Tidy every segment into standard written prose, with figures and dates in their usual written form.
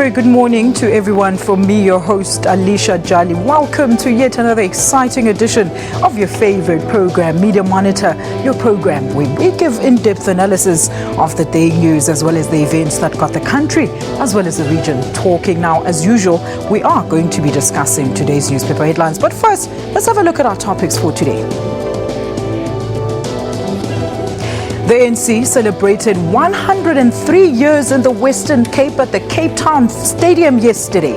very good morning to everyone from me, your host, Alicia Jali. Welcome to yet another exciting edition of your favorite program, Media Monitor, your program where we give in-depth analysis of the day news as well as the events that got the country as well as the region talking. Now, as usual, we are going to be discussing today's newspaper headlines. But first, let's have a look at our topics for today. The ANC celebrated 103 years in the Western Cape at the Cape Town Stadium yesterday.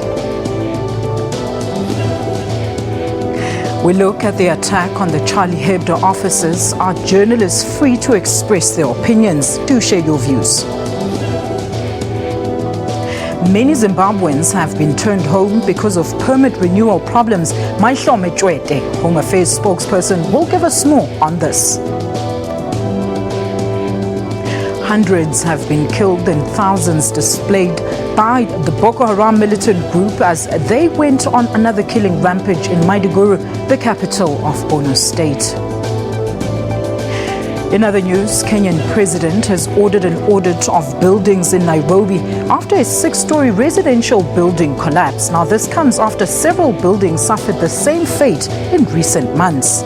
We look at the attack on the Charlie Hebdo officers. Are journalists free to express their opinions? Do share your views. Many Zimbabweans have been turned home because of permit renewal problems. Maihlome Chwete, Home Affairs spokesperson, will give us more on this. Hundreds have been killed and thousands displaced by the Boko Haram militant group as they went on another killing rampage in Maiduguri, the capital of Borno State. In other news, Kenyan president has ordered an audit of buildings in Nairobi after a 6-story residential building collapsed. Now, this comes after several buildings suffered the same fate in recent months.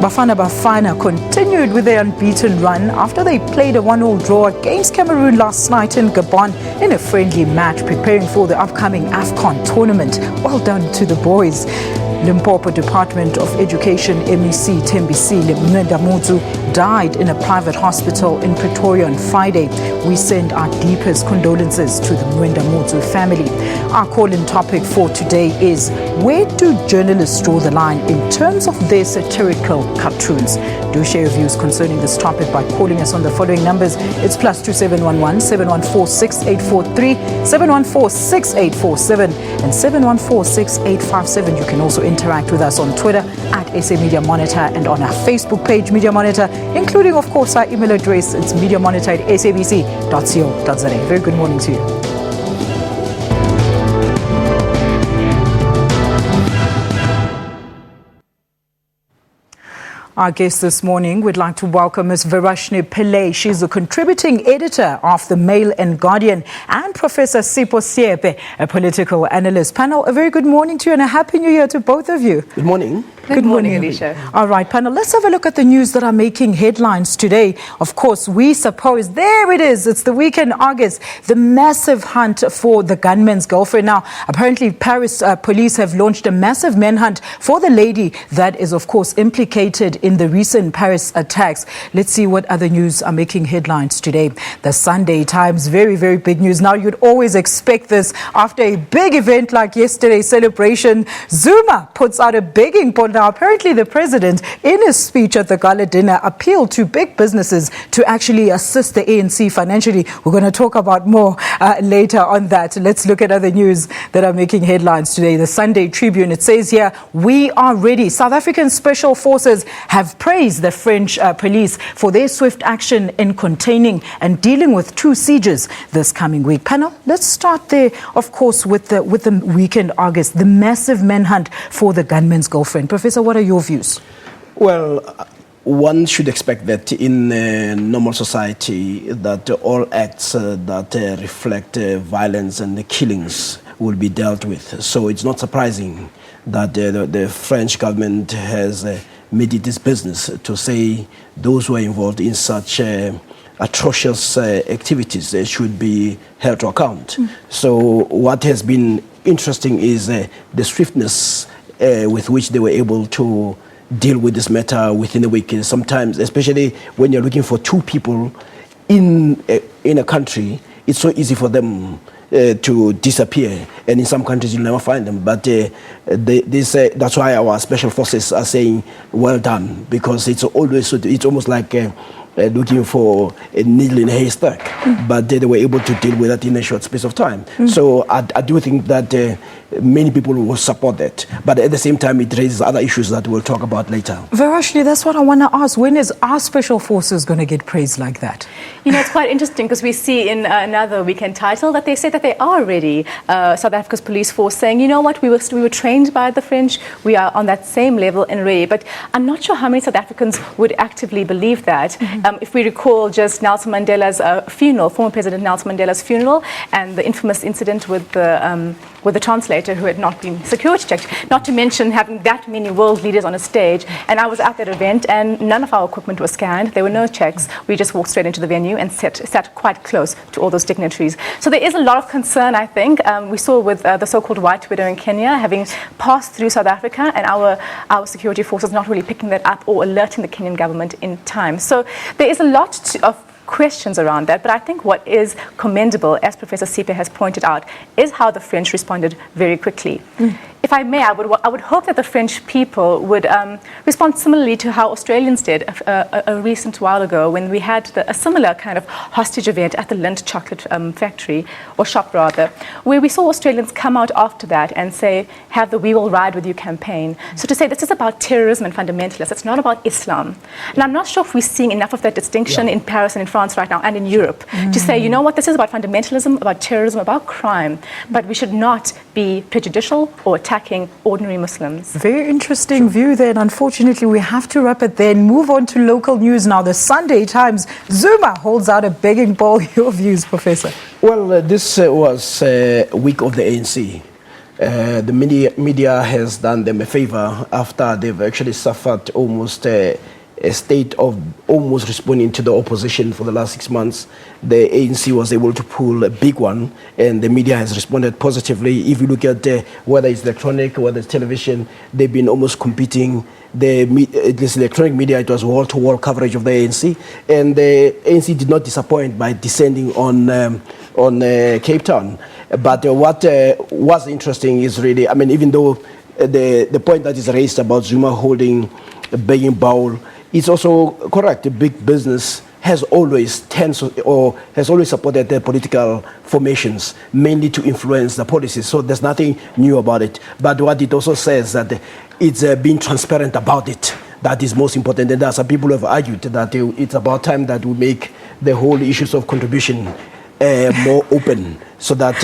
Bafana continued with their unbeaten run after they played a 1-1 draw against Cameroon last night in Gabon in a friendly match preparing for the upcoming AFCON tournament. Well done to the boys. Limpopo Department of Education MEC Tembisi Mwendamutu died in a private hospital in Pretoria on Friday. We send our deepest condolences to the Mwendamutu family. Our call-in topic for today is, where do journalists draw the line in terms of their satirical cartoons? Do share your views concerning this topic by calling us on the following numbers. It's +2711 714 6843, 714 6847 and 714 6857. You can also interact with us on Twitter at SA Media Monitor and on our Facebook page, Media Monitor, including, of course, our email address. It's mediamonitor@sabc.co.za. Very good morning to you. Our guest this morning, we'd like to welcome Ms. Varashni Pillay. She's a contributing editor of The Mail and Guardian, and Professor Sipho Siepe, a political analyst. Panel, a very good morning to you and a happy new year to both of you. Good morning. Good morning, Alicia. All right, panel, let's have a look at the news that are making headlines today. Of course, we suppose, there it is, it's the weekend August, the massive hunt for the gunman's girlfriend. Now, apparently Paris police have launched a massive manhunt for the lady that is, of course, implicated in the recent Paris attacks. Let's see what other news are making headlines today. The Sunday Times, very, very big news. Now, you'd always expect this after a big event like yesterday's celebration. Zuma puts out a begging bowl. Now, apparently the president, in his speech at the gala dinner, appealed to big businesses to actually assist the ANC financially. We're going to talk about more later on that. Let's look at other news that are making headlines today. The Sunday Tribune, it says here, we are ready. South African Special Forces have praised the French police for their swift action in containing and dealing with 2 sieges this coming week. Panel, let's start there, of course, with the weekend August, the massive manhunt for the gunman's girlfriend. Professor, what are your views? Well, one should expect that in a normal society that all acts that reflect violence and the killings will be dealt with. So it's not surprising that the French government has made it its business to say those who are involved in such atrocious activities should be held to account. So what has been interesting is the swiftness with which they were able to deal with this matter within a week. Sometimes, especially when you're looking for 2 people in a country, it's so easy for them to disappear, and in some countries you'll never find them. But that's why our special forces are saying well done, because it's almost like looking for a needle in a haystack, but they were able to deal with that in a short space of time. So I do think that many people will support that, but at the same time it raises other issues that we'll talk about later. Varashni, that's what I want to ask. When is our special forces going to get praised like that? You know, it's quite interesting because we see in another weekend title that they say that they are ready. South Africa's police force saying, you know what, we were trained by the French, we are on that same level and ready. But I'm not sure how many South Africans would actively believe that. If we recall just Nelson Mandela's funeral, former President Nelson Mandela's funeral, and the infamous incident with the translator who had not been security checked, not to mention having that many world leaders on a stage. And I was at that event, and none of our equipment was scanned. There were no checks. We just walked straight into the venue and sat quite close to all those dignitaries. So there is a lot of concern, I think. We saw with the so-called White Widow in Kenya having passed through South Africa, and our security forces not really picking that up or alerting the Kenyan government in time. So there is a lot of questions around that, but I think what is commendable, as Professor Sipe has pointed out, is how the French responded very quickly. If I may, I would hope that the French people would respond similarly to how Australians did a recent while ago when we had a similar kind of hostage event at the Lindt chocolate factory, or shop rather, where we saw Australians come out after that and say, have the We Will Ride With You campaign. So to say this is about terrorism and fundamentalists, it's not about Islam. And I'm not sure if we're seeing enough of that distinction in Paris and in France right now and in Europe to say, you know what, this is about fundamentalism, about terrorism, about crime, but we should not be prejudicial or attacking ordinary Muslims. Very interesting view there, and unfortunately we have to wrap it there and move on to local news now. The Sunday Times, Zuma holds out a begging bowl. Your views, Professor? Well, this was a week of the ANC. The media has done them a favor after they've actually suffered almost a state of almost responding to the opposition for the last 6 months. The ANC was able to pull a big one, and the media has responded positively. If you look at whether it's electronic, whether it's television, they've been almost competing. This electronic media, it was wall-to-wall coverage of the ANC, and the ANC did not disappoint by descending on Cape Town. But what was interesting is really, I mean, even though the point that is raised about Zuma holding a begging bowl, it's also correct. The big business has always supported their political formations, mainly to influence the policies. So there's nothing new about it. But what it also says that it's being transparent about it. That is most important. And there are some people who have argued that it's about time that we make the whole issues of contribution more open, so that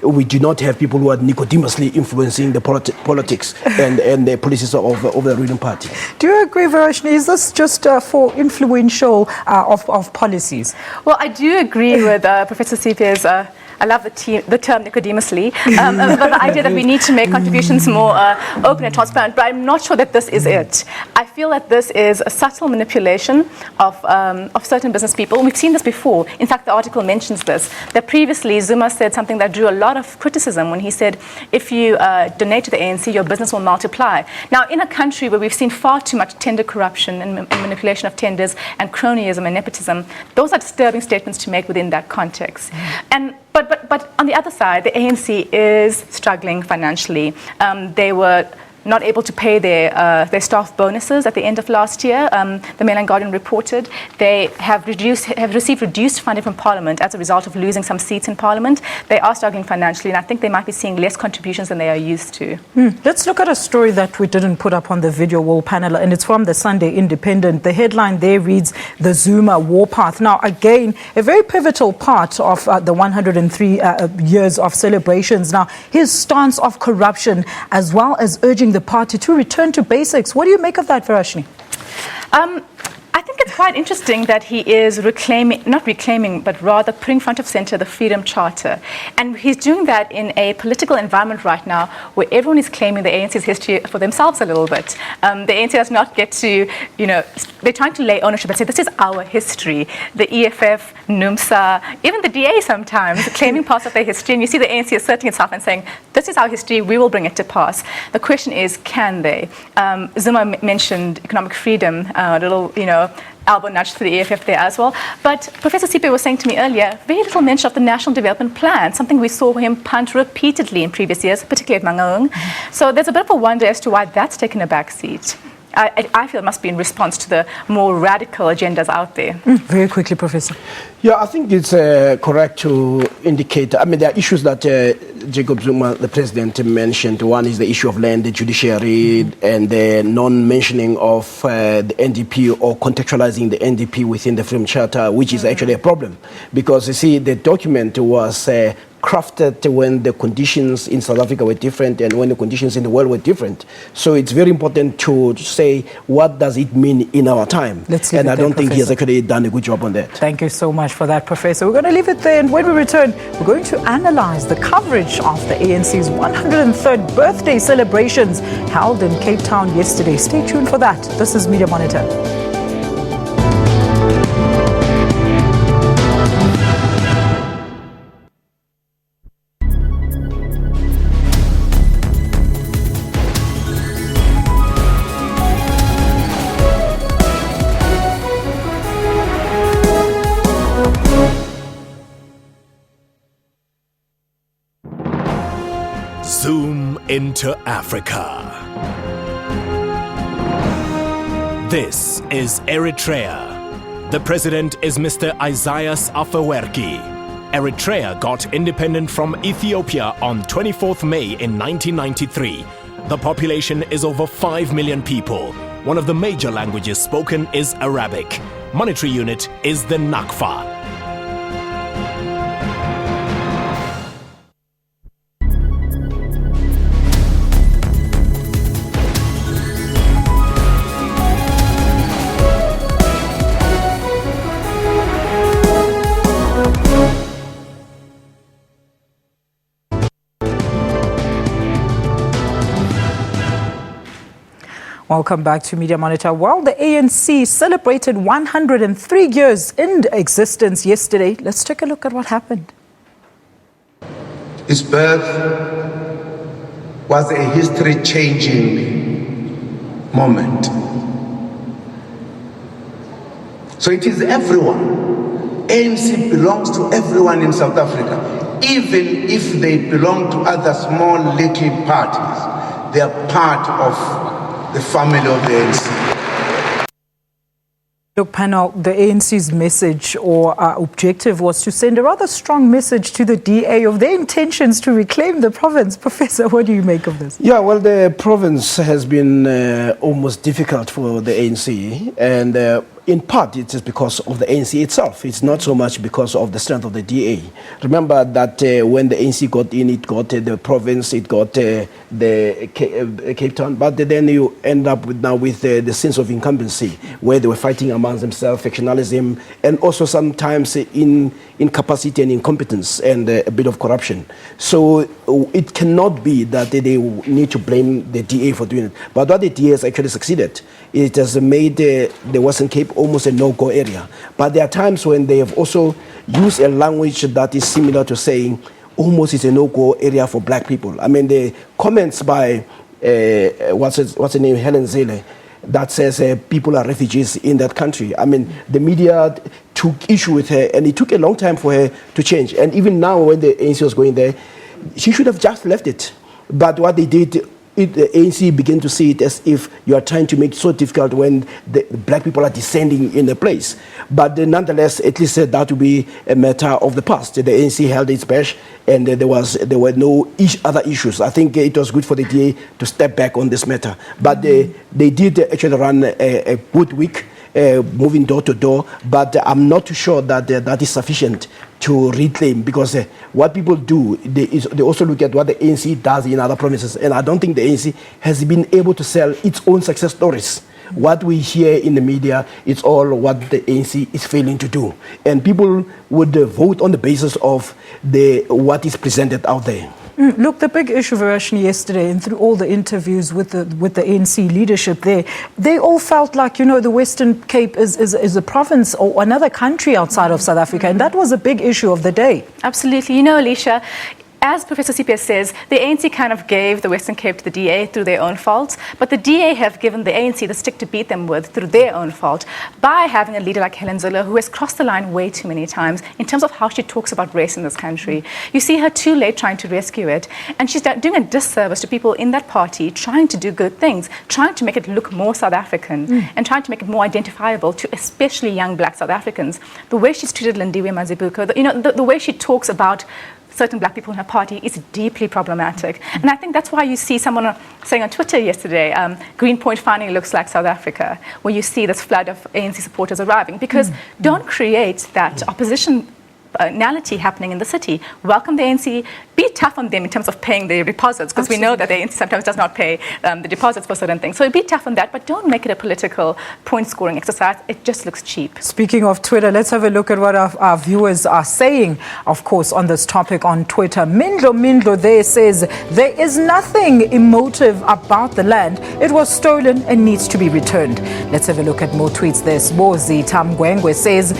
we do not have people who are Nicodemously influencing the politics and the policies of the ruling party. Do you agree, Varashni? Is this just for influential of policies? Well, I do agree with Professor Sipe's I love the term Nicodemously, but the idea that we need to make contributions more open and transparent, but I'm not sure that this is it. I feel that this is a subtle manipulation of certain business people. We've seen this before. In fact, the article mentions this, that previously Zuma said something that drew a lot of criticism when he said, if you donate to the ANC, your business will multiply. Now, in a country where we've seen far too much tender corruption and manipulation of tenders and cronyism and nepotism, those are disturbing statements to make within that context. But on the other side, the ANC is struggling financially. They were not able to pay their staff bonuses at the end of last year. The Mail and Guardian reported they have received reduced funding from Parliament as a result of losing some seats in Parliament. They are struggling financially, and I think they might be seeing less contributions than they are used to. Let's look at a story that we didn't put up on the video wall panel, and it's from the Sunday Independent. The headline there reads, "The Zuma Warpath." Now, again, a very pivotal part of the 103 years of celebrations. Now, his stance of corruption, as well as urging the party to return to basics. What do you make of that, Varashni? I think it's quite interesting that he is not reclaiming, but rather putting front of center the Freedom Charter. And he's doing that in a political environment right now where everyone is claiming the ANC's history for themselves a little bit. The ANC does not get to, they're trying to lay ownership and say, this is our history. The EFF, NUMSA, even the DA sometimes claiming parts of their history. And you see the ANC asserting itself and saying, this is our history, we will bring it to pass. The question is, can they? Zuma mentioned economic freedom, a little, elbow nudge to the EFF there as well. But Professor Sipe was saying to me earlier, very little mention of the National Development Plan, something we saw him punt repeatedly in previous years, particularly at Mangaung. So there's a bit of a wonder as to why that's taken a back seat. I feel it must be in response to the more radical agendas out there. Very quickly, Professor. Yeah, I think it's correct to indicate, there are issues that Jacob Zuma, the president, mentioned. One is the issue of land, the judiciary, and the non-mentioning of the NDP or contextualizing the NDP within the Freedom Charter, which is actually a problem. Because, you see, the document was crafted when the conditions in South Africa were different and when the conditions in the world were different. So it's very important to say, what does it mean in our time? And I don't think he has actually done a good job on that. Thank you so much for that, Professor. We're going to leave it there, and when we return, we're going to analyze the coverage of the ANC's 103rd birthday celebrations held in Cape Town yesterday. Stay tuned for that. This is Media Monitor. Zoom into Africa. This is Eritrea. The president is Mr. Isaias Afewerki. Eritrea got independent from Ethiopia on 24th May in 1993. The population is over 5 million people. One of the major languages spoken is Arabic. Monetary unit is the Nakfa. Welcome back to Media Monitor. Well, the ANC celebrated 103 years in existence yesterday. Let's take a look at what happened. His birth was a history-changing moment. So it is everyone. ANC belongs to everyone in South Africa. Even if they belong to other small little parties, they are part of the family of the ANC. Look, panel, the ANC's message or objective was to send a rather strong message to the DA of their intentions to reclaim the province. Professor, what do you make of this? Yeah, well, the province has been almost difficult for the ANC, and in part it is because of the ANC itself. It's not so much because of the strength of the DA. Remember that when the ANC got in, it got the province, it got the Cape Town, but then you end up with the sense of incumbency, where they were fighting amongst themselves, factionalism, and also sometimes incapacity and incompetence and a bit of corruption. So it cannot be that they need to blame the DA for doing it. But what the DA has actually succeeded, it has made the Western Cape almost a no-go area. But there are times when they have also used a language that is similar to saying almost it's a no-go area for black people. I mean, the comments by, what's her name, Helen Zille, that says people are refugees in that country. I mean, the media took issue with her, and it took a long time for her to change. And even now, when the ANC was going there, she should have just left it. But what they did, the ANC began to see it as if you are trying to make it so difficult when the black people are descending in the place. But nonetheless, at least that would be a matter of the past. The ANC held its bash, and there were no other issues. I think it was good for the DA to step back on this matter. But they did actually run a good week, moving door to door. But I'm not too sure that that is sufficient to reclaim, because what people do, they also look at what the ANC does in other provinces, and I don't think the ANC has been able to sell its own success stories. What we hear in the media, it's all what the ANC is failing to do, and people would vote on the basis of what is presented out there. Look, the big issue, Varashni, yesterday, and through all the interviews with the ANC leadership there, they all felt like, the Western Cape is a province or another country outside of South Africa, and that was a big issue of the day. Absolutely. Alicia, as Professor CPS says, the ANC kind of gave the Western Cape to the DA through their own faults, but the DA have given the ANC the stick to beat them with through their own fault by having a leader like Helen Zille, who has crossed the line way too many times in terms of how she talks about race in this country. You see her too late trying to rescue it, and she's doing a disservice to people in that party trying to do good things, trying to make it look more South African and trying to make it more identifiable to especially young black South Africans. The way she's treated Lindiwe Mazibuko, the way she talks about certain black people in her party is deeply problematic. And I think that's why you see someone saying on Twitter yesterday, Greenpoint finally looks like South Africa, where you see this flood of ANC supporters arriving. Because don't create that opposition criminality happening in the city. Welcome the ANC. Be tough on them in terms of paying their deposits, because we know that the ANC sometimes does not pay the deposits for certain things. So be tough on that, but don't make it a political point-scoring exercise. It just looks cheap. Speaking of Twitter, let's have a look at what our viewers are saying, of course, on this topic on Twitter. Mindlo there says, there is nothing emotive about the land. It was stolen and needs to be returned. Let's have a look at more tweets there. Sbozi Tamgwengwe says,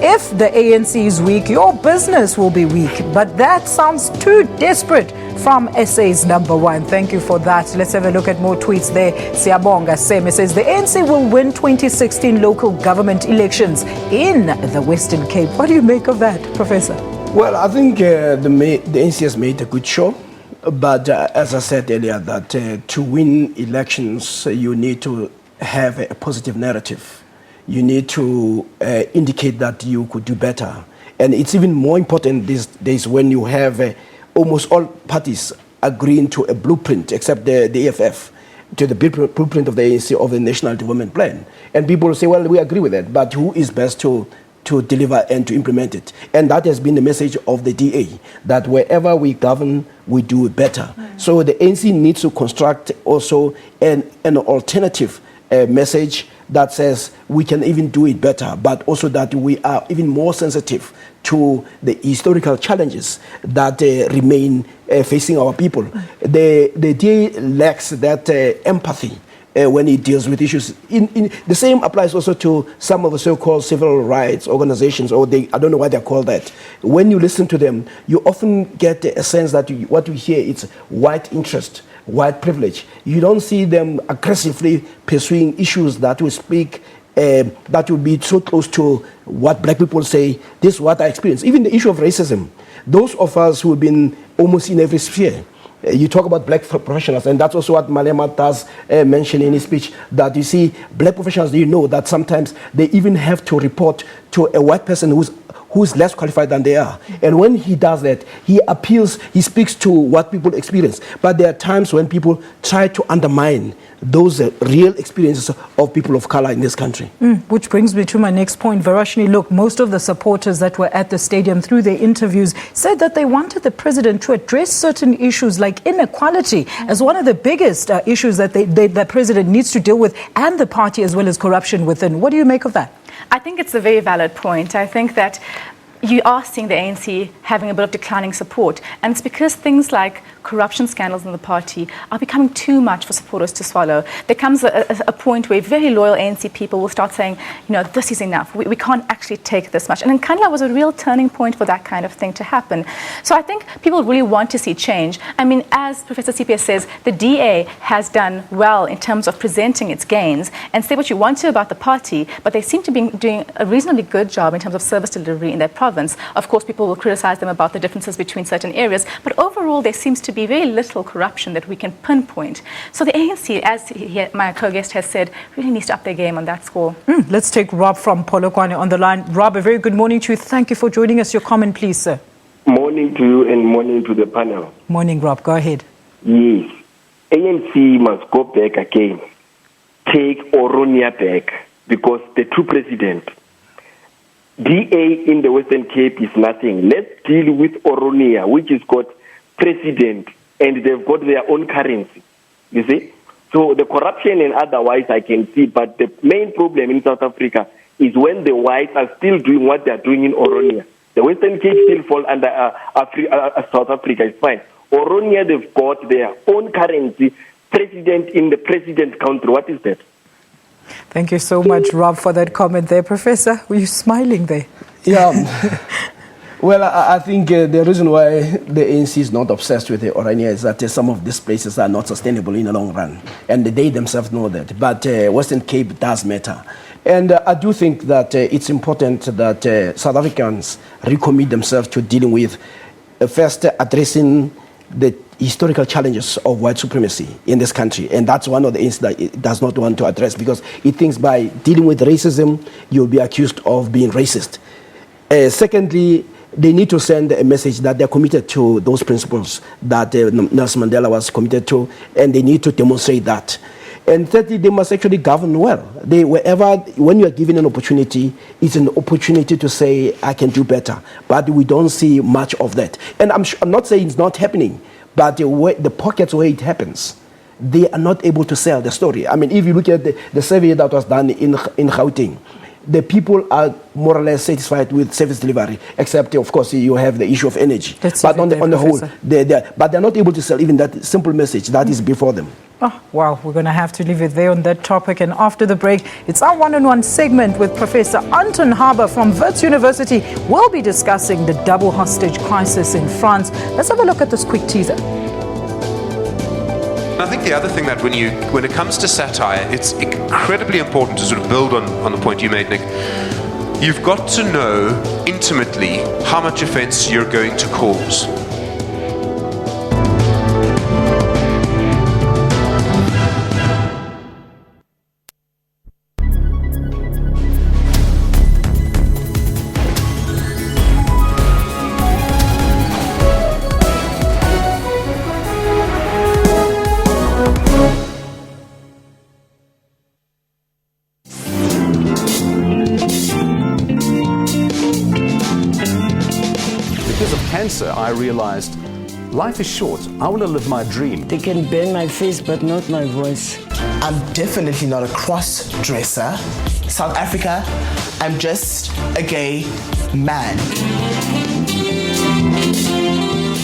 if the ANC is weak, your business will be weak. But that sounds too desperate, from SA's number one. Thank you for that. Let's have a look at more tweets there. Siabonga Seme says, the ANC will win 2016 local government elections in the Western Cape. What do you make of that, Professor? Well, I think the ANC has made a good show. But as I said earlier, that to win elections, you need to have a positive narrative. You need to indicate that you could do better. And it's even more important these days when you have almost all parties agreeing to a blueprint, except the EFF, to the blueprint of the ANC, of the National Development Plan. And people say, well, we agree with that, but who is best to deliver and to implement it? And that has been the message of the DA, that wherever we govern, we do it better. So the ANC needs to construct also an alternative message that says we can even do it better, but also that we are even more sensitive to the historical challenges that remain facing our people. The DA lacks that empathy when it deals with issues. The same applies also to some of the so-called civil rights organizations, or I don't know why they're called that. When you listen to them, you often get a sense that what you hear is white interest, white privilege. You don't see them aggressively pursuing issues that will speak, that will be so close to what black people say, this is what I experience. Even the issue of racism, those of us who have been almost in every sphere, you talk about black professionals, and that's also what Malema does mention in his speech, that you see black professionals, you know that sometimes they even have to report to a white person who's less qualified than they are. And when he does that, he speaks to what people experience. But there are times when people try to undermine those real experiences of people of color in this country. Which brings me to my next point. Varashni, look, most of the supporters that were at the stadium through their interviews said that they wanted the president to address certain issues like inequality as one of the biggest issues that the president needs to deal with, and the party, as well as corruption within. What do you make of that? I think it's a very valid point. I think that you are seeing the ANC having a bit of declining support, and it's because things like corruption scandals in the party are becoming too much for supporters to swallow. There comes a point where very loyal ANC people will start saying, you know, this is enough. We can't actually take this much. And Nkandla was a real turning point for that kind of thing to happen. So I think people really want to see change. I mean, as Professor CPS says, the DA has done well in terms of presenting its gains and say what you want to about the party, but they seem to be doing a reasonably good job in terms of service delivery in their province. Of course, people will criticize them about the differences between certain areas, but overall there seems to be very little corruption that we can pinpoint. So the ANC, as my co-guest has said, really needs to up their game on that score. Let's take Rob from Polokwane on the line. Rob, a very good morning to you. Thank you for joining us. Your comment, please, sir. Morning to you and morning to the panel. Morning, Rob. Go ahead. Yes. ANC must go back again. Take Oronia back, because the true president, DA in the Western Cape, is nothing. Let's deal with Oronia, which has got president and they've got their own currency. You see? So the corruption and otherwise I can see, but the main problem in South Africa is when the whites are still doing what they are doing in Oronia. The Western Cape still fall under South Africa. It's fine. Oronia, they've got their own currency, president in the president country. What is that? Thank you so much, Rob, for that comment there. Professor, were you smiling there? Yeah. Well, I think the reason why the ANC is not obsessed with the Orania is that some of these places are not sustainable in the long run. And they themselves know that. But Western Cape does matter. And I do think that it's important that South Africans recommit themselves to dealing with, first addressing the historical challenges of white supremacy in this country. And that's one of the things that it does not want to address, because it thinks by dealing with racism, you'll be accused of being racist. Secondly, they need to send a message that they're committed to those principles that Nelson Mandela was committed to, and they need to demonstrate that. And thirdly, they must actually govern well. When you are given an opportunity, it's an opportunity to say, I can do better. But we don't see much of that. And I'm not saying it's not happening, but the pockets where it happens, they are not able to sell the story. I mean, if you look at the survey that was done in Gauteng, the people are more or less satisfied with service delivery, except, of course, you have the issue of energy. But on the whole, they're not able to sell even that simple message that is before them. Oh, wow, we're going to have to leave it there on that topic. And after the break, it's our one-on-one segment with Professor Anton Haber from Wits University. We'll be discussing the double hostage crisis in France. Let's have a look at this quick teaser. I think the other thing that when it comes to satire, it's incredibly important to sort of build on the point you made, Nick. You've got to know intimately how much offense you're going to cause. I realized life is short. I want to live my dream. They can burn my face, but not my voice. I'm definitely not a cross-dresser. South Africa, I'm just a gay man.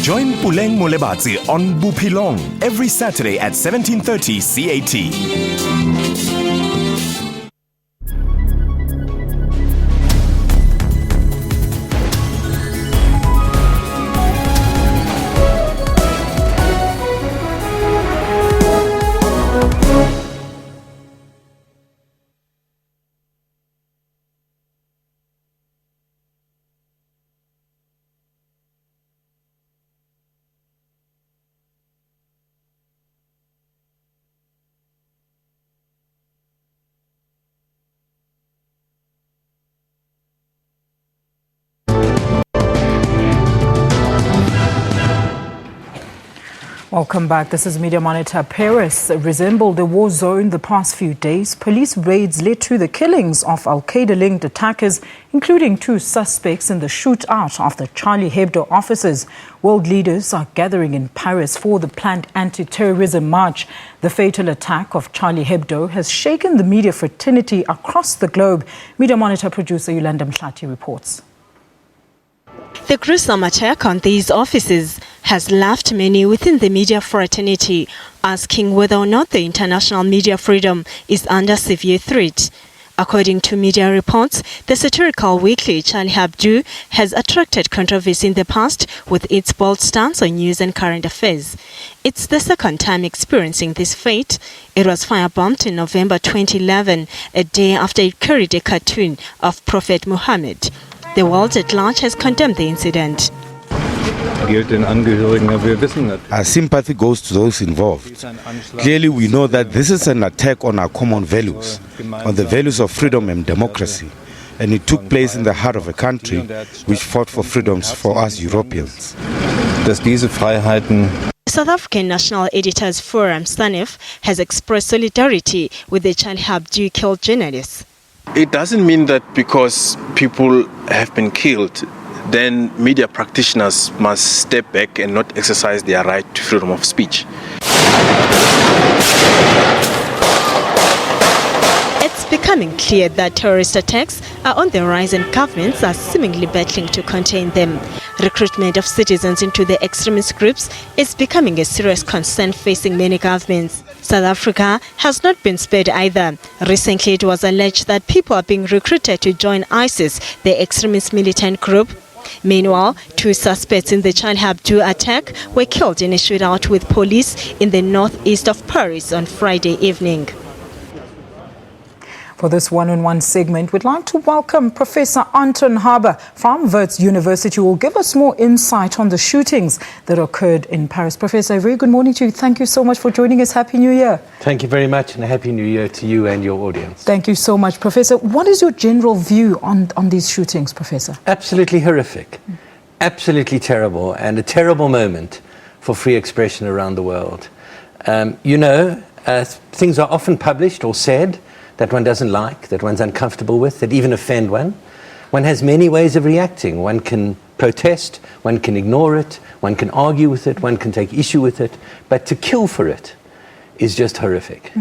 Join Puleng Molebatsi on Bupilong every Saturday at 17:30 CAT. Welcome back. This is Media Monitor. Paris resembled a war zone the past few days. Police raids led to the killings of Al-Qaeda-linked attackers, including 2 suspects in the shootout of the Charlie Hebdo offices. World leaders are gathering in Paris for the planned anti-terrorism march. The fatal attack of Charlie Hebdo has shaken the media fraternity across the globe. Media Monitor producer Yolanda Mhlati reports. The gruesome attack on these offices has left many within the media fraternity asking whether or not the international media freedom is under severe threat. According to media reports, the satirical weekly Charlie Hebdo has attracted controversy in the past with its bold stance on news and current affairs. It's the second time experiencing this fate. It was firebombed in November 2011, a day after it carried a cartoon of Prophet Muhammad. The world at large has condemned the incident. Our sympathy goes to those involved. Clearly, we know that this is an attack on our common values, on the values of freedom and democracy. And it took place in the heart of a country which fought for freedoms for us Europeans. South African National Editors Forum, SANEF, has expressed solidarity with the Charlie Hebdo killed journalists. It doesn't mean that because people have been killed, then media practitioners must step back and not exercise their right to freedom of speech. It's becoming clear that terrorist attacks are on the rise and governments are seemingly battling to contain them. Recruitment of citizens into the extremist groups is becoming a serious concern facing many governments. South Africa has not been spared either. Recently, it was alleged that people are being recruited to join ISIS, the extremist militant group. Meanwhile, 2 suspects in the Charlie Hebdo attack were killed in a shootout with police in the northeast of Paris on Friday evening. For this one-on-one segment, we'd like to welcome Professor Anton Haber from Wits University, who will give us more insight on the shootings that occurred in Paris. Professor, a very good morning to you. Thank you so much for joining us. Happy New Year. Thank you very much, and a Happy New Year to you and your audience. Thank you so much, Professor. What is your general view on these shootings, Professor? Absolutely horrific, absolutely terrible, and a terrible moment for free expression around the world. things are often published or said that one doesn't like, that one's uncomfortable with, that even offend one. One has many ways of reacting. One can protest, one can ignore it, one can argue with it, one can take issue with it, but to kill for it is just horrific.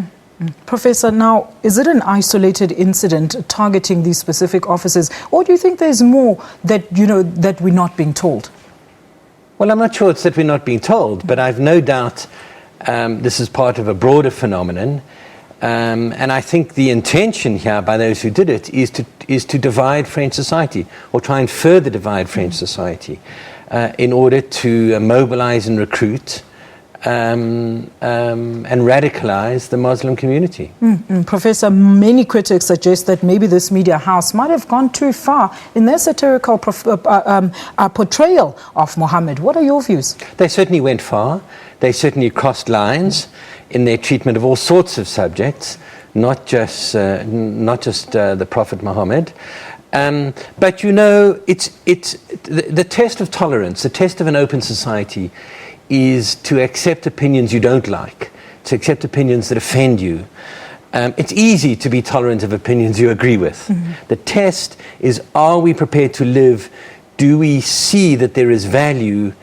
Professor, now, is it an isolated incident targeting these specific offices, or do you think there's more that, that we're not being told? Well, I'm not sure it's that we're not being told, but I've no doubt this is part of a broader phenomenon. And I think the intention here by those who did it is to divide French society, or try and further divide French society in order to mobilize and recruit and radicalize the Muslim community. Professor, many critics suggest that maybe this media house might have gone too far in their satirical portrayal of Mohammed. What are your views? They certainly went far. They certainly crossed lines in their treatment of all sorts of subjects, not just the Prophet Muhammad. But it's the test of tolerance, the test of an open society, is to accept opinions you don't like, to accept opinions that offend you. It's easy to be tolerant of opinions you agree with. The test is, are we prepared to live? Do we see that there is value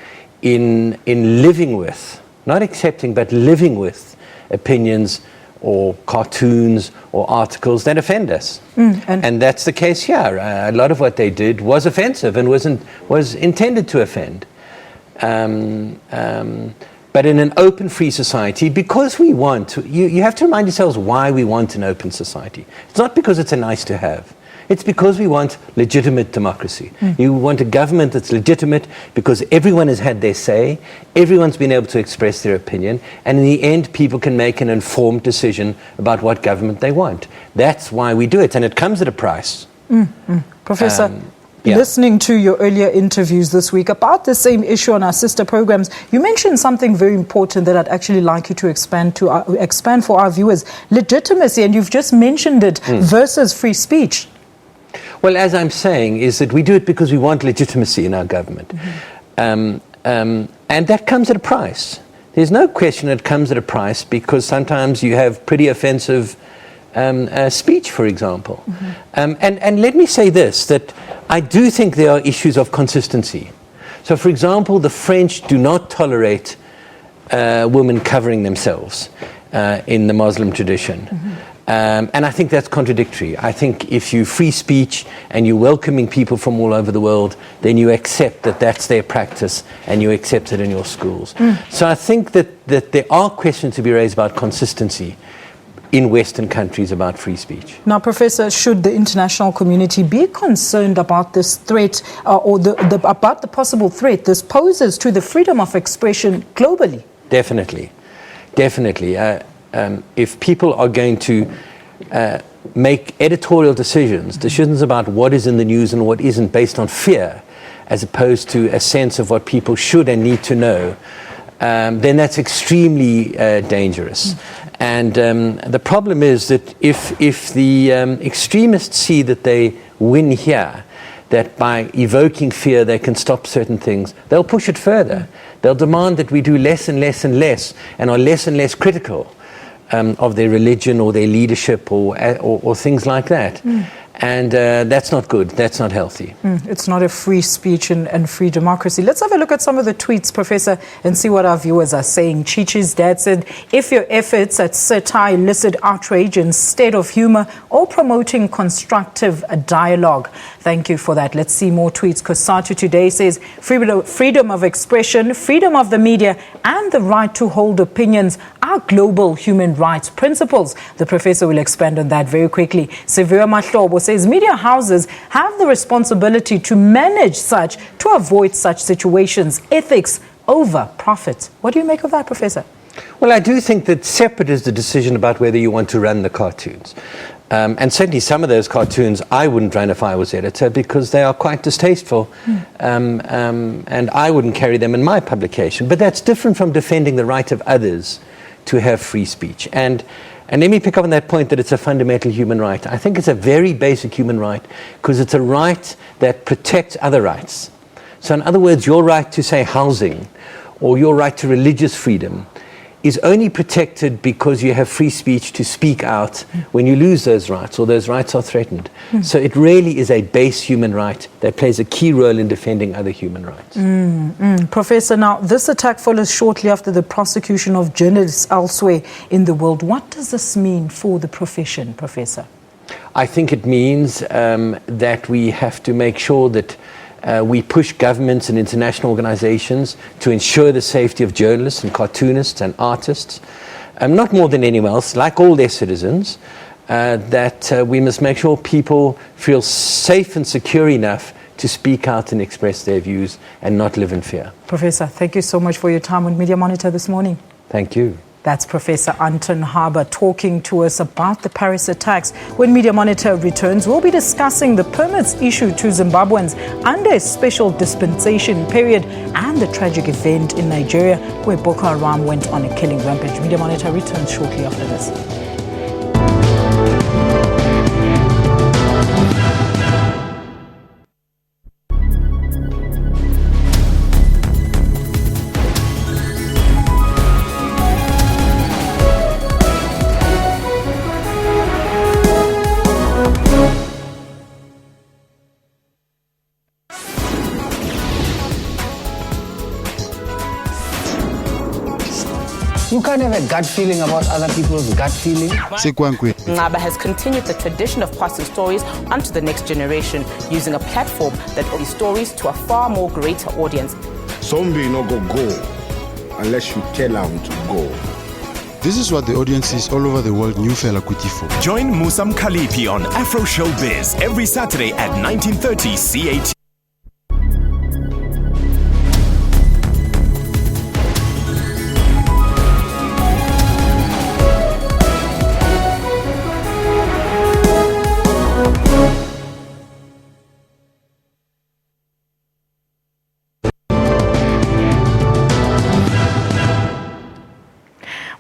in living with, not accepting, but living with opinions or cartoons or articles that offend us? And that's the case here. A lot of what they did was offensive and was intended to offend. But in an open, free society, because we want, you have to remind yourselves why we want an open society. It's not because it's a nice to have. It's because we want legitimate democracy. You want a government that's legitimate because everyone has had their say, everyone's been able to express their opinion, and in the end, people can make an informed decision about what government they want. That's why we do it, and it comes at a price. Professor, listening to your earlier interviews this week about the same issue on our sister programs, you mentioned something very important that I'd actually like you to expand for our viewers: legitimacy, and you've just mentioned it, versus free speech. Well, as I'm saying, is that we do it because we want legitimacy in our government. And that comes at a price. There's no question it comes at a price, because sometimes you have pretty offensive speech, for example. And let me say this, that I do think there are issues of consistency. So, for example, the French do not tolerate women covering themselves in the Muslim tradition. And I think that's contradictory. I think if you free speech and you're welcoming people from all over the world, then you accept that that's their practice and you accept it in your schools. So I think that there are questions to be raised about consistency in Western countries about free speech. Now, Professor, should the international community be concerned about this threat or about the possible threat this poses to the freedom of expression globally? Definitely. Definitely. If people are going to make editorial decisions about what is in the news and what isn't based on fear, as opposed to a sense of what people should and need to know, then that's extremely dangerous. And the problem is that if the extremists see that they win here, that by evoking fear they can stop certain things, they'll push it further. They'll demand that we do less and less and less, and are less and less critical of their religion or their leadership or things like that. And that's not good. That's not healthy. It's not a free speech and free democracy. Let's have a look at some of the tweets, Professor, and see what our viewers are saying. Chichi's dad said, if your efforts at satire elicit outrage instead of humor or promoting constructive dialogue. Thank you for that. Let's see more tweets. Kosatu today says, freedom of expression, freedom of the media, and the right to hold opinions are global human rights principles. The professor will expand on that very quickly. Severa Mahlobo says media houses have the responsibility to manage such, to avoid such situations. Ethics over profit. What do you make of that, Professor? Well, I do think that separate is the decision about whether you want to run the cartoons. And certainly some of those cartoons I wouldn't run if I was editor, because they are quite distasteful, and I wouldn't carry them in my publication. But that's different from defending the right of others to have free speech. And let me pick up on that point that it's a fundamental human right. I think it's a very basic human right, because it's a right that protects other rights. So in other words, your right to, say, housing, or your right to religious freedom, is only protected because you have free speech to speak out when you lose those rights or those rights are threatened. So it really is a base human right that plays a key role in defending other human rights. Professor, now this attack follows shortly after the prosecution of journalists elsewhere in the world. What does this mean for the profession, Professor? I think it means that we have to make sure that we push governments and international organizations to ensure the safety of journalists and cartoonists and artists, not more than anyone else, like all their citizens, that we must make sure people feel safe and secure enough to speak out and express their views and not live in fear. Professor, thank you so much for your time on Media Monitor this morning. Thank you. That's Professor Anton Harbour talking to us about the Paris attacks. When Media Monitor returns, we'll be discussing the permits issued to Zimbabweans under a special dispensation period and the tragic event in Nigeria where Boko Haram went on a killing rampage. Media Monitor returns shortly after this. You can't have a gut feeling about other people's gut feeling. Ngaba has continued the tradition of passing stories onto the next generation using a platform that offers stories to a far more greater audience. Zombie no go unless you tell them to go. This is what the audiences all over the world knew Fela Kuti for. Join Musam Khalipi on Afro Showbiz every Saturday at 19:30 CAT.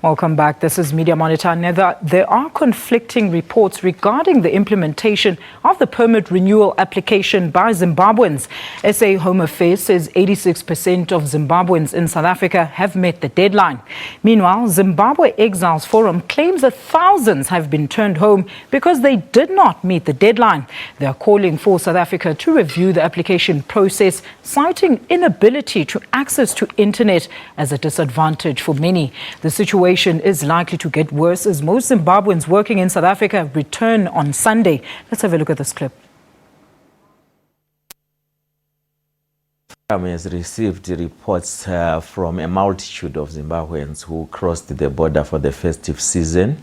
Welcome back. This is Media Monitor. Now, there are conflicting reports regarding the implementation of the permit renewal application by Zimbabweans. SA Home Affairs says 86% of Zimbabweans in South Africa have met the deadline. Meanwhile, Zimbabwe Exiles Forum claims that thousands have been turned home because they did not meet the deadline. They are calling for South Africa to review the application process, citing inability to access to internet as a disadvantage for many. The situation is likely to get worse as most Zimbabweans working in South Africa return on Sunday. Let's have a look at this clip. Has received reports from a multitude of Zimbabweans who crossed the border for the festive season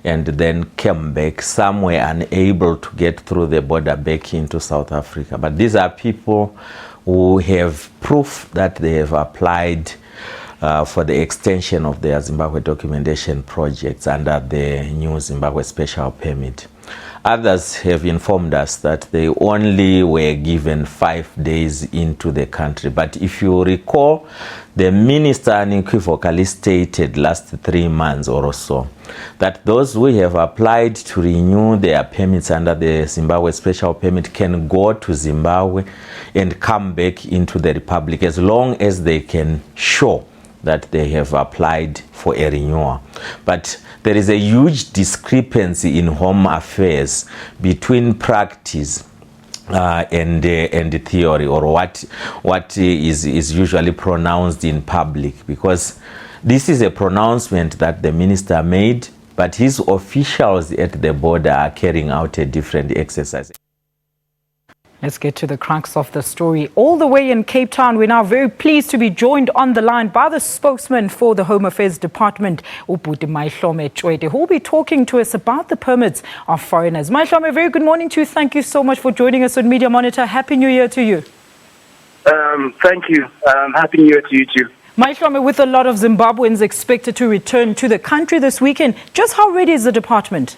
and then came back. Some were unable to get through the border back into South Africa. But these are people who have proof that they have applied for the extension of their Zimbabwe documentation projects under the new Zimbabwe special permit. Others have informed us that they only were given 5 days into the country. But if you recall, the minister unequivocally stated last 3 months or so that those who have applied to renew their permits under the Zimbabwe special permit can go to Zimbabwe and come back into the Republic as long as they can show that they have applied for a renewal. But there is a huge discrepancy in Home Affairs between practice and theory, or what is usually pronounced in public, because this is a pronouncement that the minister made, but his officials at the border are carrying out a different exercise. Let's get to the crux of the story. All the way in Cape Town, we're now very pleased to be joined on the line by the spokesman for the Home Affairs Department, Ubuti Maihlome Chwede, who will be talking to us about the permits of foreigners. Maihlome, very good morning to you. Thank you so much for joining us on Media Monitor. Happy New Year to you. Thank you. Happy New Year to you too. Maihlome, with a lot of Zimbabweans expected to return to the country this weekend, just how ready is the department?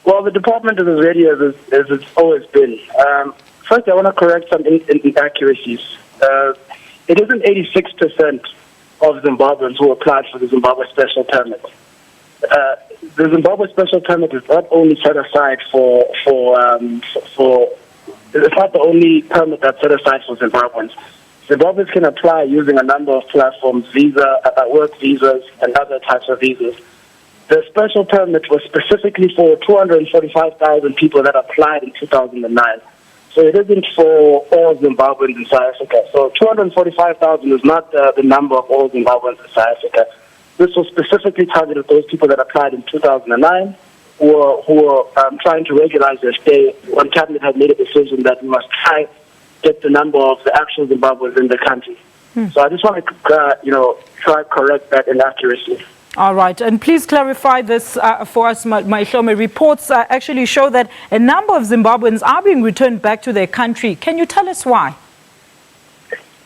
Well, the department is as ready as it's always been. First, I want to correct some inaccuracies. It isn't 86% of Zimbabweans who applied for the Zimbabwe special permit. The Zimbabwe special permit is not only set aside for it's not the only permit that's set aside for Zimbabweans. Zimbabweans can apply using a number of platforms, work visas, and other types of visas. The special permit was specifically for 245,000 people that applied in 2009. So it isn't for all Zimbabweans in South Africa. So 245,000 is not the number of all Zimbabweans in South Africa. This was specifically targeted those people that applied in 2009 who were trying to regularize their stay when Cabinet had made a decision that we must try get the number of the actual Zimbabweans in the country. So I just want to, try to correct that inaccuracy. All right, and please clarify this for us, Maishome. Reports actually show that a number of Zimbabweans are being returned back to their country. Can you tell us why?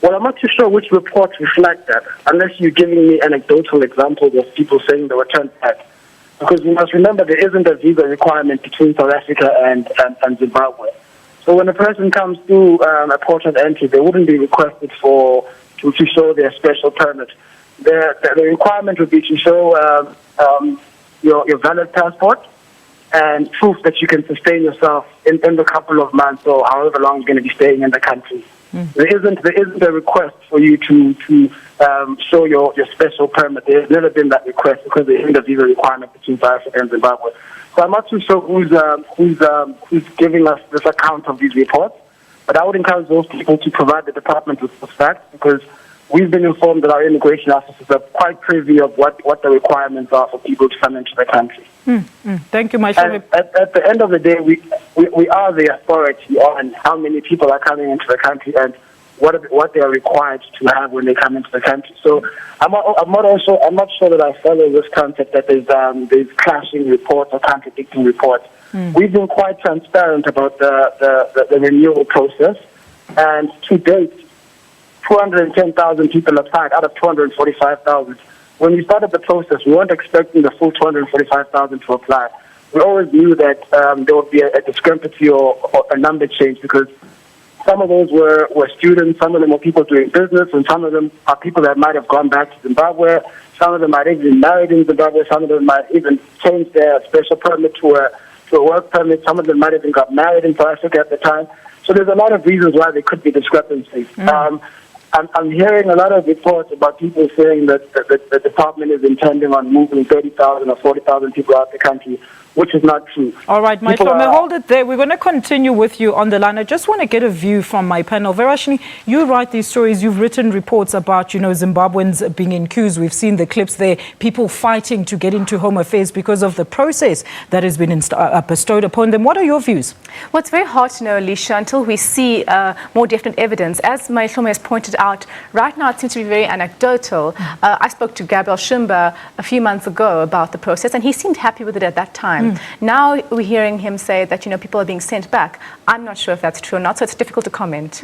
Well, I'm not too sure which reports reflect that, unless you're giving me anecdotal examples of people saying they were turned back. Because we must remember there isn't a visa requirement between South Africa and Zimbabwe. So when a person comes through a port of entry, they wouldn't be requested to show their special permit. The requirement would be to show your valid passport and proof that you can sustain yourself in the couple of months or however long you're going to be staying in the country. There isn't a request for you to show your special permit. There's never been that request because there isn't a visa requirement between South Africa and Zimbabwe. So I'm not too sure who's giving us this account of these reports, but I would encourage those people to provide the department with the facts, because we've been informed that our immigration officers are quite privy of what the requirements are for people to come into the country. Thank you, Maishome. At the end of the day, we are the authority on how many people are coming into the country and what they are required to have when they come into the country. So I'm not sure that I follow this concept that there's clashing reports or contradicting reports. We've been quite transparent about the renewal process, and to date, 210,000 people applied out of 245,000. When we started the process, we weren't expecting the full 245,000 to apply. We always knew that there would be a discrepancy or a number change, because some of those were students, some of them were people doing business, and some of them are people that might have gone back to Zimbabwe. Some of them might even be married in Zimbabwe. Some of them might even change their special permit to a work permit. Some of them might even got married in South Africa at the time. So there's a lot of reasons why there could be discrepancies. I'm hearing a lot of reports about people saying that the department is intending on moving 30,000 or 40,000 people out of the country, which is not true. All right, Maishome, hold it there. We're going to continue with you on the line. I just want to get a view from my panel. Verashni, you write these stories. You've written reports about, Zimbabweans being in queues. We've seen the clips there, people fighting to get into Home Affairs because of the process that has been bestowed upon them. What are your views? Well, it's very hard to know, Alicia, until we see more definite evidence. As Maishome has pointed out, right now it seems to be very anecdotal. I spoke to Gabriel Shumba a few months ago about the process, and he seemed happy with it at that time. Now we're hearing him say that, people are being sent back. I'm not sure if that's true or not, so it's difficult to comment.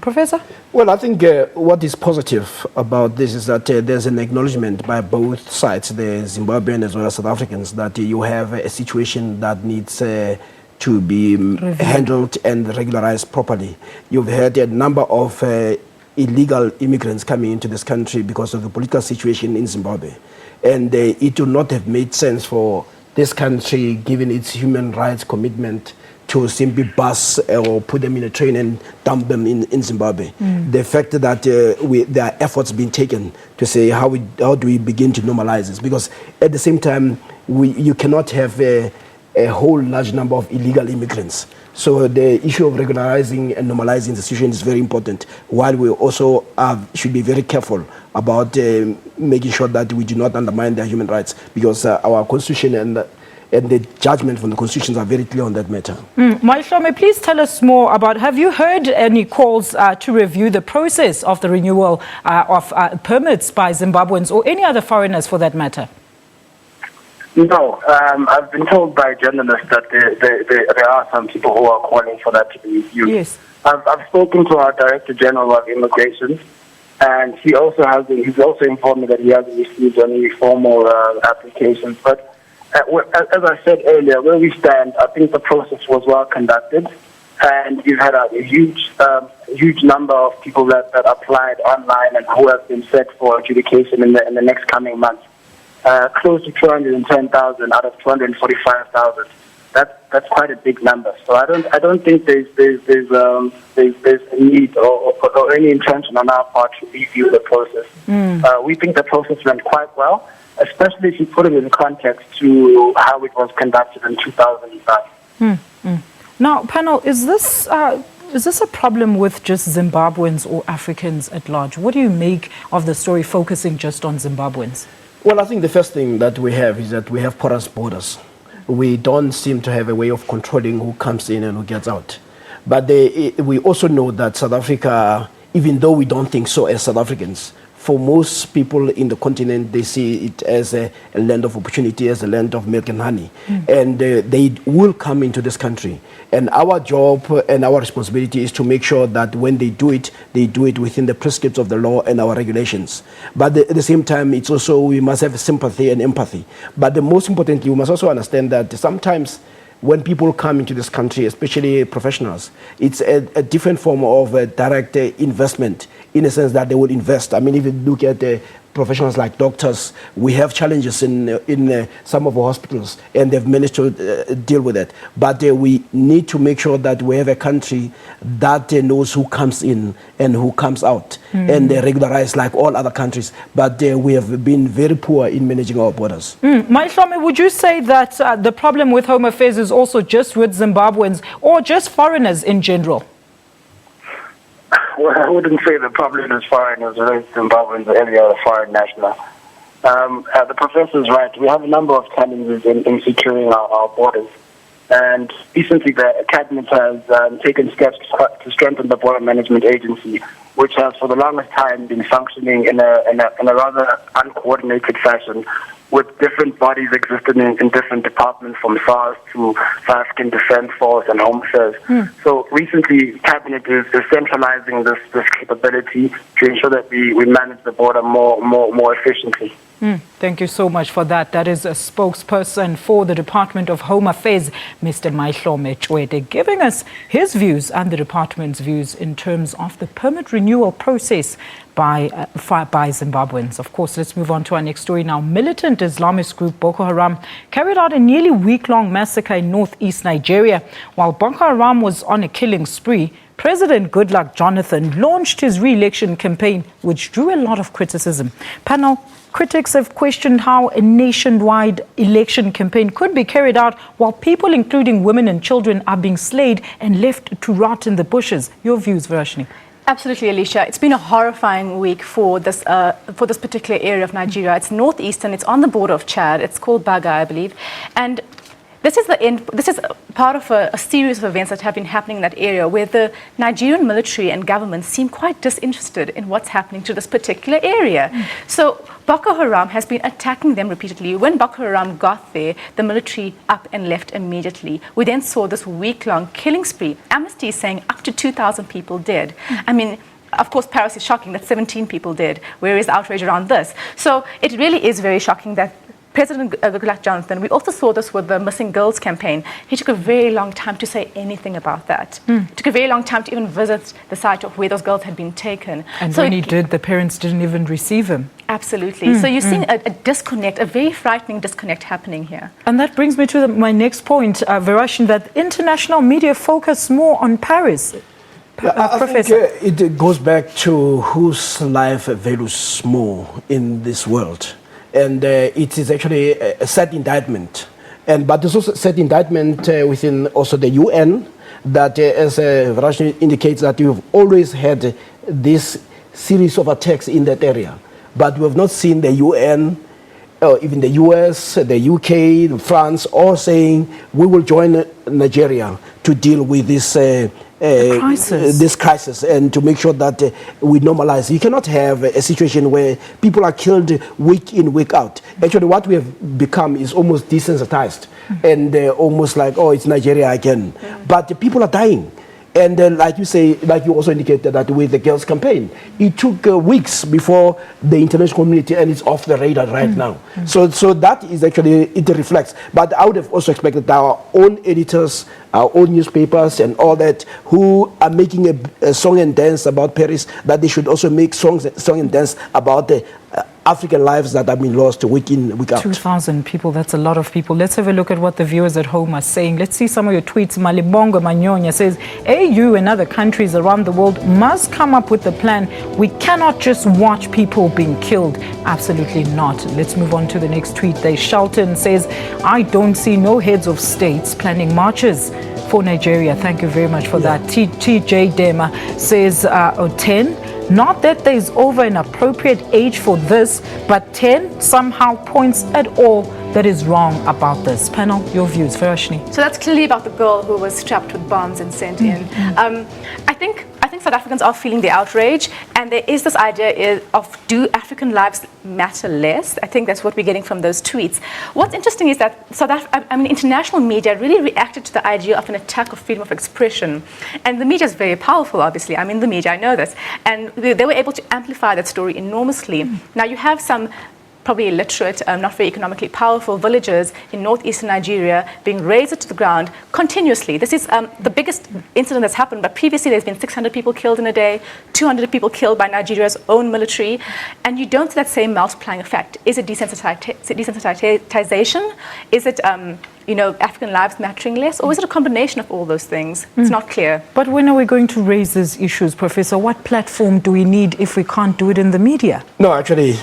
Professor? Well, I think what is positive about this is that there's an acknowledgement by both sides, the Zimbabwean as well as South Africans, that you have a situation that needs to be handled and regularized properly. You've had a number of illegal immigrants coming into this country because of the political situation in Zimbabwe. And it would not have made sense for this country, given its human rights commitment, to simply bus or put them in a train and dump them in Zimbabwe. The fact that there are efforts being taken to say how do we begin to normalize this, because at the same time you cannot have a whole large number of illegal immigrants. So the issue of regularizing and normalizing the situation is very important, while we also should be very careful about making sure that we do not undermine their human rights, because our constitution and the judgment from the constitutions are very clear on that matter. Maishome, please tell us more about, have you heard any calls to review the process of the renewal of permits by Zimbabweans or any other foreigners for that matter? No, I've been told by journalists that there are some people who are calling for that to be reviewed. Yes. I've spoken to our Director General of Immigration, and he's also informed me that he hasn't received any formal applications. But as I said earlier, where we stand, I think the process was well conducted, and we've had a huge number of people that applied online and who have been set for adjudication in the next coming months. Close to 210,000 out of 245,000. that's quite a big number. So I don't think there's a need or any intention on our part to review the process. We think the process went quite well, especially if you put it in context to how it was conducted in 2005. Now, panel, is this a problem with just Zimbabweans or Africans at large? What do you make of the story focusing just on Zimbabweans? Well, I think the first thing that we have is that we have porous borders. We don't seem to have a way of controlling who comes in and who gets out. But we also know that South Africa, even though we don't think so as South Africans, for most people in the continent, they see it as a land of opportunity, as a land of milk and honey. And they will come into this country. And our job and our responsibility is to make sure that when they do it within the prescripts of the law and our regulations. But at the same time, it's also, we must have sympathy and empathy. But the most importantly, we must also understand that sometimes when people come into this country, especially professionals, it's a different form of direct investment, in a sense that they would invest. I mean, if you look at professionals like doctors, we have challenges in some of our hospitals, and they've managed to deal with it. But we need to make sure that we have a country that knows who comes in and who comes out, and regularize like all other countries. But we have been very poor in managing our borders. Maihlome, would you say that the problem with Home Affairs is also just with Zimbabweans or just foreigners in general? Well, I wouldn't say the problem is foreigners or Zimbabweans or any other foreign national. The professor's right. We have a number of challenges in securing our borders. And recently the Cabinet has taken steps to strengthen the Border Management Agency, which has for the longest time been functioning in a rather uncoordinated fashion, with different bodies existing in different departments, from SARS to South African Defence Force and Home Affairs. So recently, Cabinet is centralizing this capability to ensure that we manage the border more efficiently. Thank you so much for that. That is a spokesperson for the Department of Home Affairs, Mr. Maihlome Chwede, giving us his views and the department's views in terms of the permit renewal process by Zimbabweans. Of course, let's move on to our next story now. Militant Islamist group Boko Haram carried out a nearly week-long massacre in northeast Nigeria. While Boko Haram was on a killing spree, President Goodluck Jonathan launched his re-election campaign, which drew a lot of criticism. Panel, critics have questioned how a nationwide election campaign could be carried out while people, including women and children, are being slayed and left to rot in the bushes. Your views, Varashni? Absolutely, Alicia. It's been a horrifying week for this particular area of Nigeria. It's northeastern. It's on the border of Chad. It's called Baga, I believe. And this is part of a series of events that have been happening in that area, where the Nigerian military and government seem quite disinterested in what's happening to this particular area. So Boko Haram has been attacking them repeatedly. When Boko Haram got there, the military up and left immediately. We then saw this week-long killing spree. Amnesty is saying up to 2,000 people dead. I mean, of course, Paris is shocking that 17 people dead. Where is the outrage around this? So it really is very shocking that President Goodluck Jonathan, we also saw this with the Missing Girls campaign. He took a very long time to say anything about that. It took a very long time to even visit the site of where those girls had been taken. And so when he did, the parents didn't even receive him. Absolutely. So you're seeing a disconnect, a very frightening disconnect happening here. And that brings me to my next point, Varashin, that international media focus more on Paris. Professor, I think it goes back to whose life values more in this world. And it is actually a sad indictment. But there's also a sad indictment within also the UN that, as Varashni indicates, that you've always had this series of attacks in that area. But we have not seen the UN, or even the US, the UK, France, all saying we will join Nigeria to deal with this crisis and to make sure that we normalize. You cannot have a situation where people are killed week in, week out. Actually, what we have become is almost desensitized and almost like, oh, it's Nigeria again. But the people are dying. And like you say, like you also indicated that with the girls' campaign, it took weeks before the international community, and it's off the radar right now. So that is actually, it reflects. But I would have also expected our own editors, our own newspapers and all that, who are making a song and dance about Paris, that they should also make song and dance about African lives that have been lost week in, week out. 2,000 people, that's a lot of people. Let's have a look at what the viewers at home are saying. Let's see some of your tweets. Malibongo Manyonya says, AU and other countries around the world must come up with a plan. We cannot just watch people being killed. Absolutely not. Let's move on to the next tweet. There, Shelton says, I don't see no heads of states planning marches for Nigeria. Thank you very much for that. TJ Dema says, 10. Not that there is over an appropriate age for this, but 10 somehow points at all that is wrong about this. Panel, your views. Farashni. So that's clearly about the girl who was strapped with bombs and sent in. I think South Africans are feeling the outrage, and there is this idea of, do African lives matter less? I think that's what we're getting from those tweets. What's interesting is that international media really reacted to the idea of an attack of freedom of expression, and the media is very powerful. Obviously, I'm in the media, I know this, and they were able to amplify that story enormously. Now you have some probably illiterate, not very economically powerful villagers in northeastern Nigeria being razed to the ground continuously. This is the biggest incident that's happened, but previously there's been 600 people killed in a day, 200 people killed by Nigeria's own military, and you don't see that same multiplying effect. Is it desensitization? Is it African lives mattering less, or is it a combination of all those things? It's not clear. But when are we going to raise these issues, Professor? What platform do we need if we can't do it in the media? No, actually,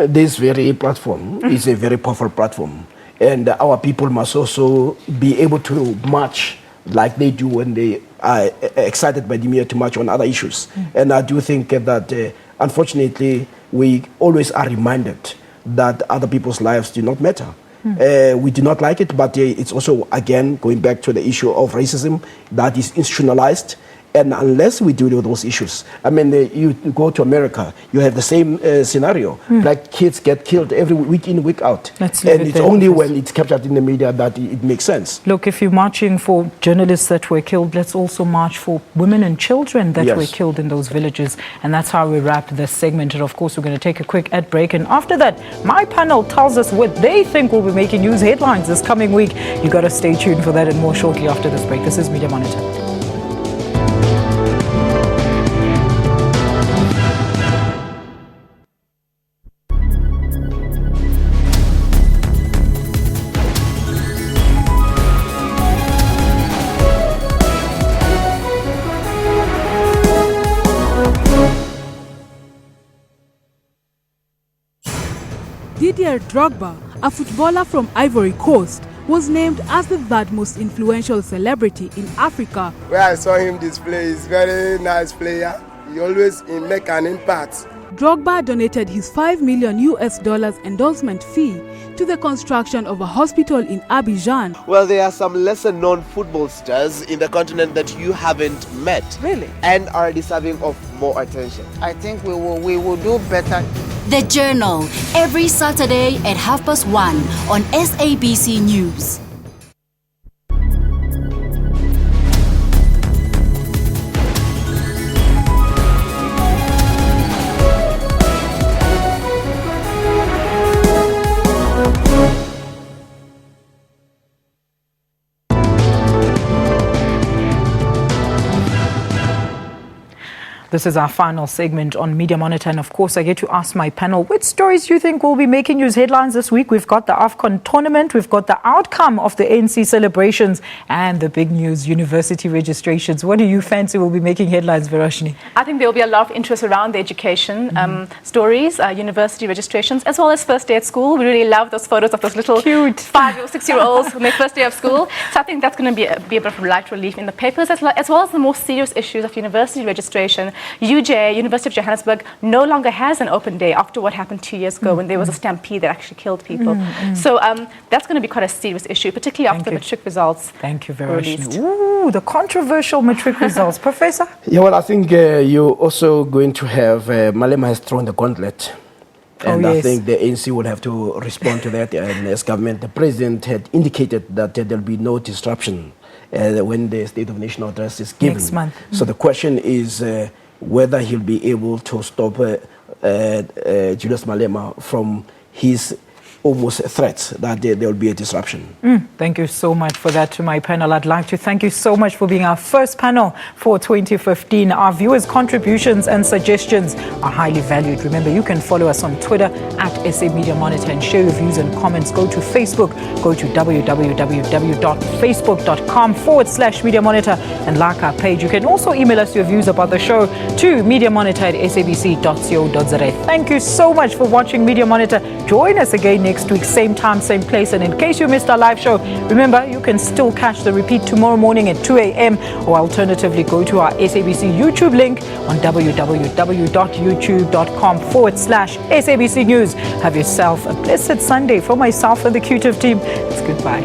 this very platform is a very powerful platform. And our people must also be able to march like they do when they are excited by the media to march on other issues. And I do think that, unfortunately, we always are reminded that other people's lives do not matter. We do not like it, but it's also, again, going back to the issue of racism that is institutionalized. And unless we deal with those issues, I mean, you go to America, you have the same scenario. Black kids get killed every week in, week out. And it's only when it's captured in the media that it makes sense. Look, if you're marching for journalists that were killed, let's also march for women and children that were killed in those villages. And that's how we wrap this segment. And of course, we're going to take a quick ad break. And after that, my panel tells us what they think will be making news headlines this coming week. You got to stay tuned for that and more shortly after this break. This is Media Monitor. Didier Drogba, a footballer from Ivory Coast, was named as the third most influential celebrity in Africa. Where I saw him display, he's a very nice player. He always make an impact. Drogba donated his $5 million endorsement fee to the construction of a hospital in Abidjan. Well, there are some lesser-known football stars in the continent that you haven't met. Really? And are deserving of more attention. I think we will do better. The Journal, every Saturday at 1:30 on SABC News. This is our final segment on Media Monitor, and of course I get to ask my panel, which stories do you think will be making news headlines this week? We've got the AFCON tournament, we've got the outcome of the ANC celebrations, and the big news, university registrations. What do you fancy will be making headlines, Virashni? I think there will be a lot of interest around the education stories, university registrations, as well as first day at school. We really love those photos of those little cute 5 or 6 year olds on their first day of school. So I think that's going to be a bit of light relief in the papers, as well as the more serious issues of university registration. UJ, University of Johannesburg, no longer has an open day after what happened 2 years ago when there was a stampede that actually killed people. So that's going to be quite a serious issue, particularly after the matric results. Thank you very much. Ooh, the controversial matric results. Professor? Yeah, well, I think you're also going to have, Malema has thrown the gauntlet. And I think the ANC will have to respond to that. And as government, the president had indicated that there'll be no disruption when the State of National Address is given. Next month. So the question is whether he'll be able to stop Julius Malema from his almost threats that there will be a disruption. Thank you so much for that to my panel. I'd like to thank you so much for being our first panel for 2015. Our viewers' contributions and suggestions are highly valued. Remember, you can follow us on Twitter at SA Media Monitor and share your views and comments. Go to Facebook, go to www.facebook.com/Media Monitor and like our page. You can also email us your views about the show to mediamonitor@sabc.co.za. Thank you so much for watching Media Monitor. Join us again next week, same time, same place. And in case you missed our live show, remember, you can still catch the repeat tomorrow morning at 2 a.m. or alternatively go to our SABC YouTube link on www.youtube.com/SABC News. Have yourself a blessed Sunday. For myself and the Q-Tip team, it's goodbye.